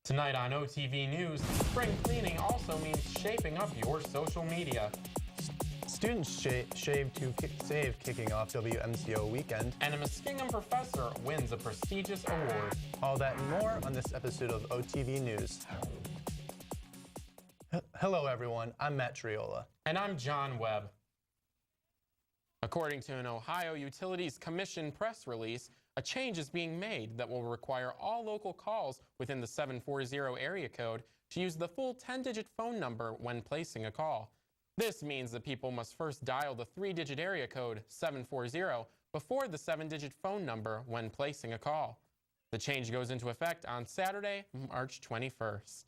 Tonight on OTV News, spring cleaning also means shaping up your social media. Students save to save kicking off WMCO weekend. And a Muskingum professor wins a prestigious award. All that and more on this episode of OTV News. Hello everyone, I'm Matt Triola. And I'm John Webb. According to an Ohio Utilities Commission press release, a change is being made that will require all local calls within the 740 area code to use the full 10-digit phone number when placing a call. This means that people must first dial the 3-digit area code 740 before the 7-digit phone number when placing a call. The change goes into effect on Saturday, March 21st.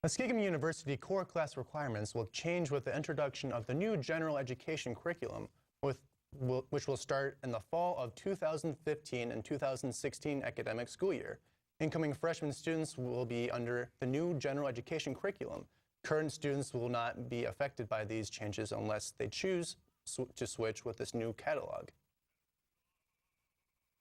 Muskingum University core class requirements will change with the introduction of the new general education curriculum, which will start in the fall of 2015 and 2016 academic school year. Incoming freshman students will be under the new general education curriculum. Current students will not be affected by these changes unless they choose to switch with this new catalog.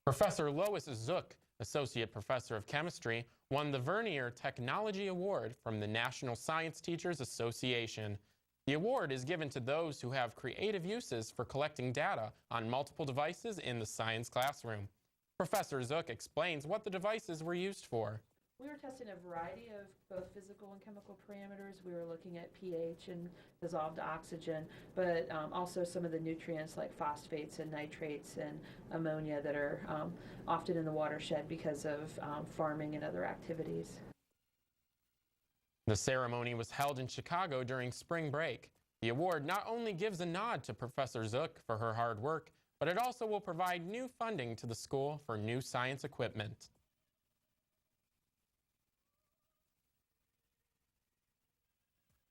Professor Lois Zook, Associate Professor of Chemistry, won the Vernier Technology Award from the National Science Teachers Association. The award is given to those who have creative uses for collecting data on multiple devices in the science classroom. Professor Zook explains what the devices were used for. We were testing a variety of both physical and chemical parameters. We were looking at pH and dissolved oxygen, but also some of the nutrients like phosphates and nitrates and ammonia that are often in the watershed because of farming and other activities. The ceremony was held in Chicago during spring break. The award not only gives a nod to Professor Zook for her hard work, but it also will provide new funding to the school for new science equipment.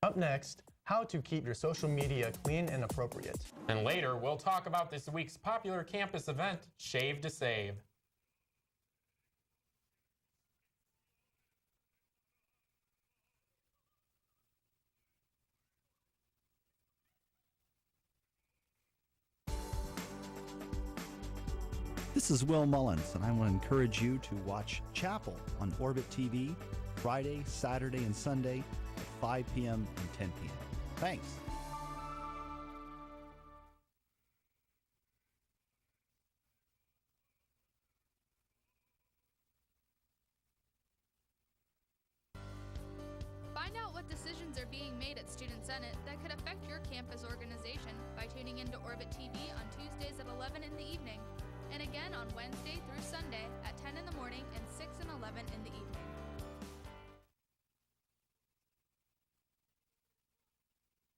Up next, how to keep your social media clean and appropriate. And later, we'll talk about this week's popular campus event, Shave to Save. This is Will Mullins, and I want to encourage you to watch Chapel on Orbit TV Friday, Saturday, and Sunday at 5 p.m. and 10 p.m. Thanks. Find out what decisions are being made at Student Senate that could affect your campus organization by tuning into Orbit TV on Tuesdays at 11 in the evening, and again on Wednesday through Sunday at 10 in the morning and 6 and 11 in the evening.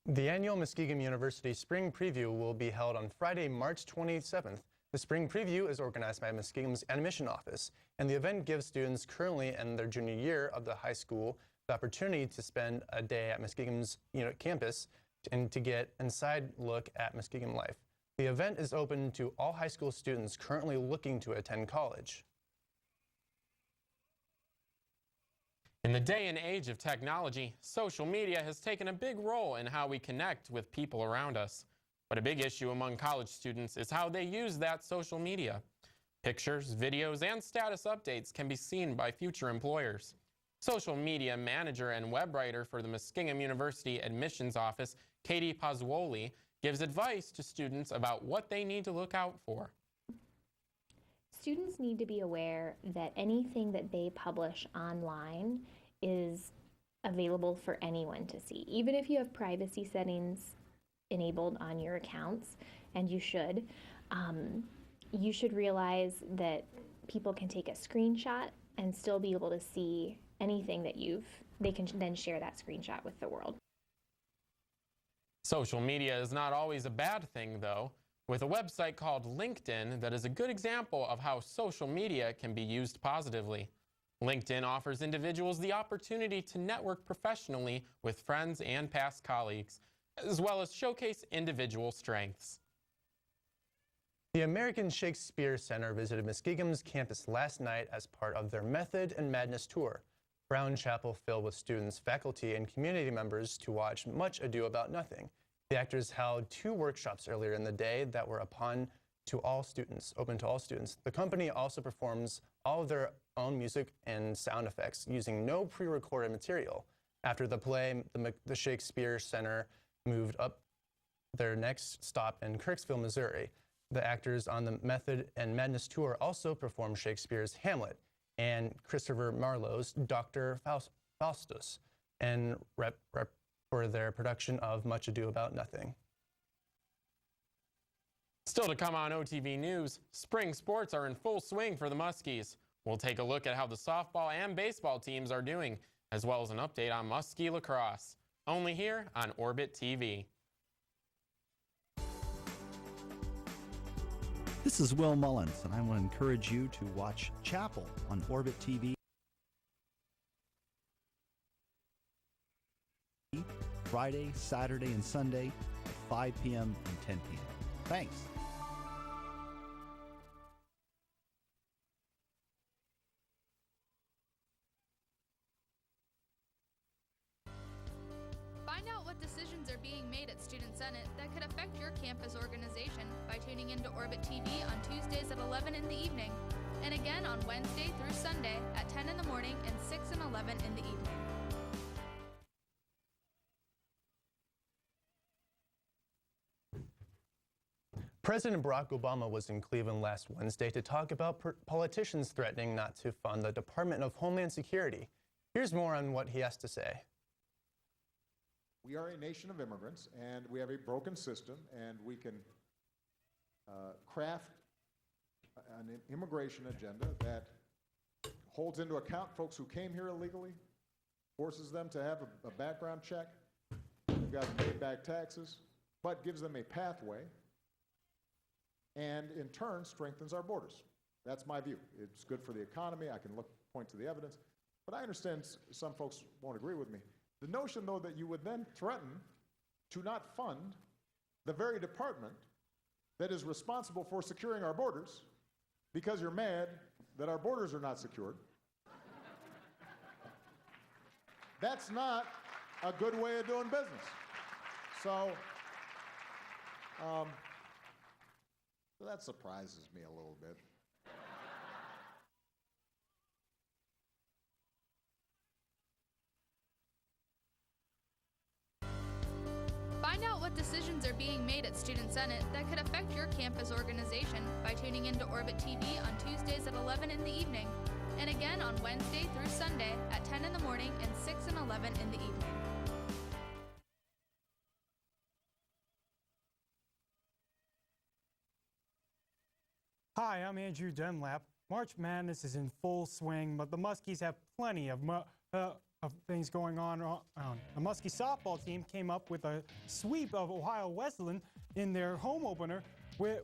The annual Muskingum University Spring Preview will be held on Friday, March 27th. The Spring Preview is organized by Muskingum's Admission Office, and the event gives students currently in their junior year of the high school the opportunity to spend a day at Muskingum's campus and to get an inside look at Muskingum life. The event is open to all high school students currently looking to attend college. In the day and age of technology, social media has taken a big role in how we connect with people around us. But a big issue among college students is how they use that social media. Pictures, videos, and status updates can be seen by future employers. Social media manager and web writer for the Muskingum University Admissions Office, Katie Pozzuoli, gives advice to students about what they need to look out for. Students need to be aware that anything that they publish online is available for anyone to see. Even if you have privacy settings enabled on your accounts, and you should realize that people can take a screenshot and still be able to see anything that they can then share that screenshot with the world. Social media is not always a bad thing, though, with a website called LinkedIn that is a good example of how social media can be used positively. LinkedIn offers individuals the opportunity to network professionally with friends and past colleagues, as well as showcase individual strengths. The American Shakespeare Center visited Muskingum's campus last night as part of their Method and Madness tour. Brown Chapel filled with students, faculty, and community members to watch Much Ado About Nothing. The actors held 2 workshops earlier in the day that were upon to all students, open to all students. The company also performs all of their own music and sound effects using no pre-recorded material. After the play, the Shakespeare Center moved up their next stop in Kirksville, Missouri. The actors on the Method and Madness tour also performed Shakespeare's Hamlet and Christopher Marlowe's Dr. Faustus, and rep for their production of Much Ado About Nothing. Still to come on OTV News, spring sports are in full swing for the Muskies. We'll take a look at how the softball and baseball teams are doing, as well as an update on Muskie lacrosse. Only here on Orbit TV. This is Will Mullins, and I want to encourage you to watch Chapel on Orbit TV Friday, Saturday, and Sunday at 5 p.m. and 10 p.m. Thanks. Find out what decisions are being made at Student Senate that could affect your campus organization by tuning into Orbit TV on Tuesdays at 11 in the evening, and again on Wednesday through Sunday at 10 in the morning and 6 and 11 in the evening. President Barack Obama was in Cleveland last Wednesday to talk about politicians threatening not to fund the Department of Homeland Security. Here's more on what he has to say. We are a nation of immigrants, and we have a broken system, and we can craft an immigration agenda that holds into account folks who came here illegally, forces them to have a background check, who've got to pay back taxes, but gives them a pathway, and in turn strengthens our borders. That's my view. It's good for the economy. I can point to the evidence, but I understand some folks won't agree with me. The notion, though, that you would then threaten to not fund the very department that is responsible for securing our borders because you're mad that our borders are not secured, that's not a good way of doing business. So that surprises me a little bit. Find out what decisions are being made at Student Senate that could affect your campus organization by tuning into Orbit TV on Tuesdays at 11 in the evening, and again on Wednesday through Sunday at 10 in the morning and 6 and 11 in the evening. Hi, I'm Andrew Dunlap. March Madness is in full swing, but the Muskies have plenty of things going on. The Muskie softball team came up with a sweep of Ohio Wesleyan in their home opener,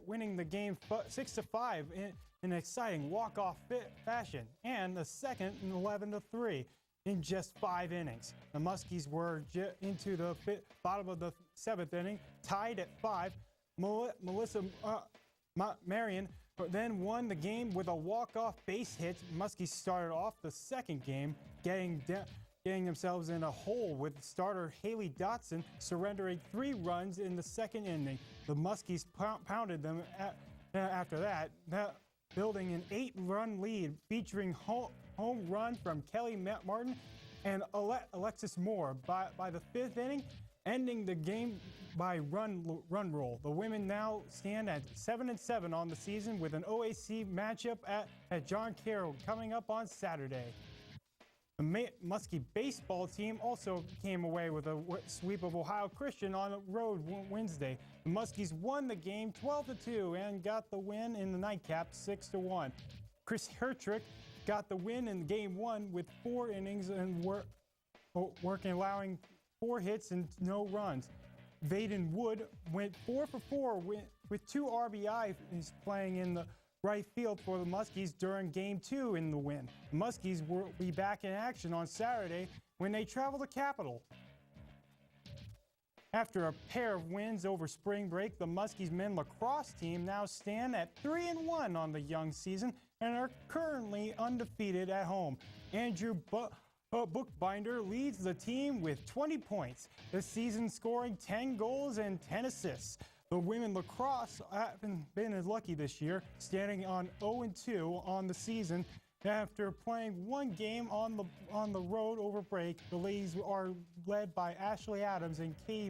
winning the game 6-5 in an exciting walk-off fashion, and the second in 11-3 in just 5 innings. The Muskies were into the bottom of the 7th inning, tied at 5. Melissa Marion then won the game with a walk-off base hit. Muskies started off the second game getting themselves in a hole with starter Haley Dotson surrendering 3 runs in the second inning. The Muskies pounded them after that, building an 8-run lead featuring home run from Kelly Martin and Alexis Moore by the 5th inning, ending the game by run roll. The women now stand at 7-7 on the season with an OAC matchup at John Carroll coming up on Saturday. The Muskie baseball team also came away with a sweep of Ohio Christian on the road Wednesday. The Muskies won the game 12-2 and got the win in the nightcap 6-1. Chris Hertrick got the win in game 1 with 4 innings and allowing 4 hits and no runs. Vaden Wood went 4 for 4 with 2 RBI. He's playing in the right field for the Muskies during Game 2 in the win. The Muskies will be back in action on Saturday when they travel to Capital. After a pair of wins over spring break, the Muskies men lacrosse team now stand at 3-1 on the young season and are currently undefeated at home. Andrew Bookbinder leads the team with 20 points this season, scoring 10 goals and 10 assists. The women lacrosse haven't been as lucky this year, standing on 0-2 on the season. After playing one game on the road over break, the ladies are led by Ashley Adams and Katie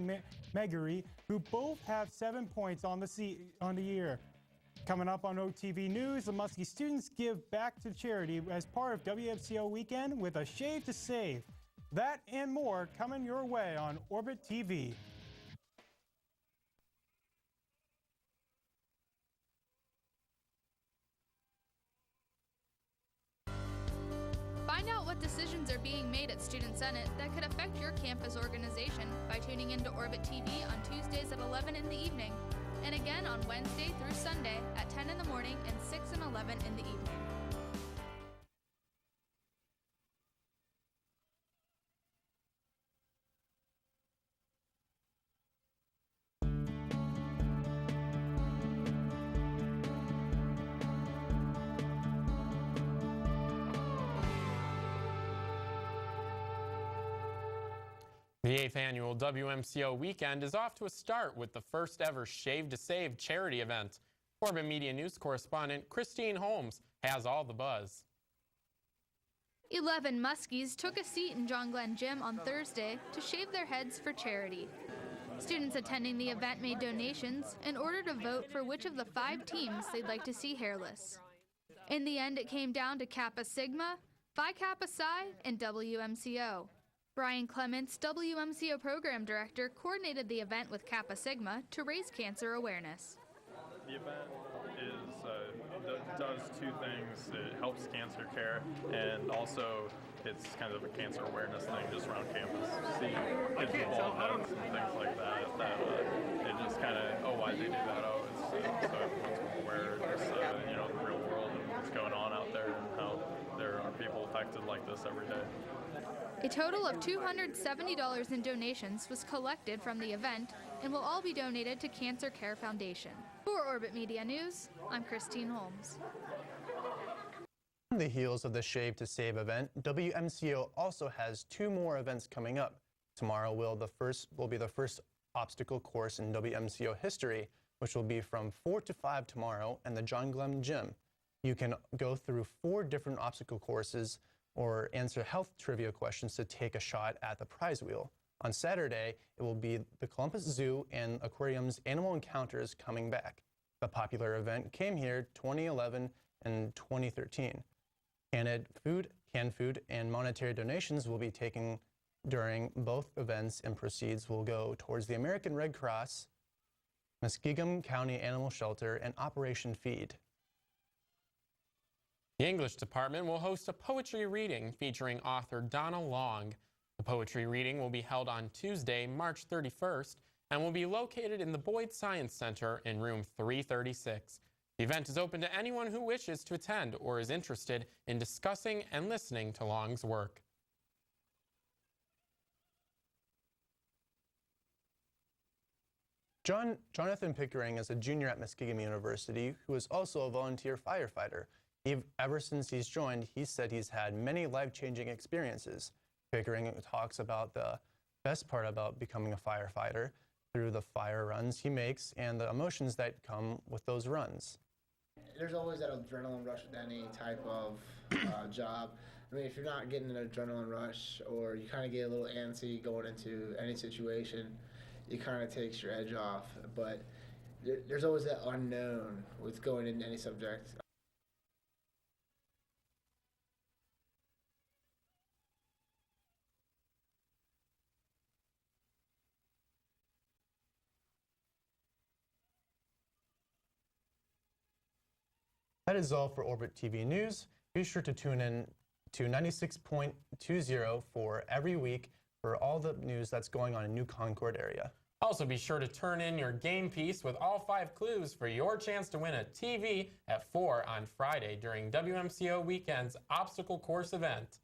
Meggery, who both have 7 points on the year. Coming up on OTV News, the Muskie students give back to charity as part of WMCO weekend with a shave to save. That and more coming your way on Orbit TV. Find out what decisions are being made at Student Senate that could affect your campus organization by tuning into Orbit TV on Tuesdays at 11 in the evening, and again on Wednesday through Sunday at 10 in the morning and 6 and 11 in the evening. The 8th annual WMCO weekend is off to a start with the first ever Shave to Save charity event. Orbit Media News correspondent Christine Holmes has all the buzz. 11 Muskies took a seat in John Glenn Gym on Thursday to shave their heads for charity. Students attending the event made donations in order to vote for which of the 5 teams they'd like to see hairless. In the end, it came down to Kappa Sigma, Phi Kappa Psi, and WMCO. Brian Clements, WMCO Program Director, coordinated the event with Kappa Sigma to raise cancer awareness. The event does 2 things. It helps cancer care, and also it's kind of a cancer awareness thing just around campus. See kids with bald heads and things like that. It just kind of, why'd they do that? So everyone's aware of just, the real world and what's going on out there and how there are people affected like this every day. A total of $270 in donations was collected from the event and will all be donated to Cancer Care Foundation. For Orbit Media News, I'm Christine Holmes. On the heels of the Shave to Save event, WMCO also has 2 more events coming up. Tomorrow will be the first obstacle course in WMCO history, which will be from 4 to 5 tomorrow in the John Glenn Gym. You can go through 4 different obstacle courses or answer health trivia questions to take a shot at the prize wheel. On Saturday, it will be the Columbus Zoo and Aquarium's Animal Encounters coming back. The popular event came here 2011 and 2013. Canned food, and monetary donations will be taken during both events, and proceeds will go towards the American Red Cross, Muskingum County Animal Shelter, and Operation Feed. The English department will host a poetry reading featuring author Donna Long. The poetry reading will be held on Tuesday, March 31st, and will be located in the Boyd Science Center in room 336. The event is open to anyone who wishes to attend or is interested in discussing and listening to Long's work. Jonathan Pickering is a junior at Muskingum University who is also a volunteer firefighter. Ever since he's joined, he said he's had many life-changing experiences. Pickering talks about the best part about becoming a firefighter through the fire runs he makes and the emotions that come with those runs. There's always that adrenaline rush with any type of job. I mean, if you're not getting an adrenaline rush or you kind of get a little antsy going into any situation, it kind of takes your edge off. But there's always that unknown with going into any subject. That is all for Orbit TV News. Be sure to tune in to 96.20 for every week for all the news that's going on in New Concord area. Also be sure to turn in your game piece with all 5 clues for your chance to win a TV at 4 on Friday during WMCO Weekend's obstacle course event.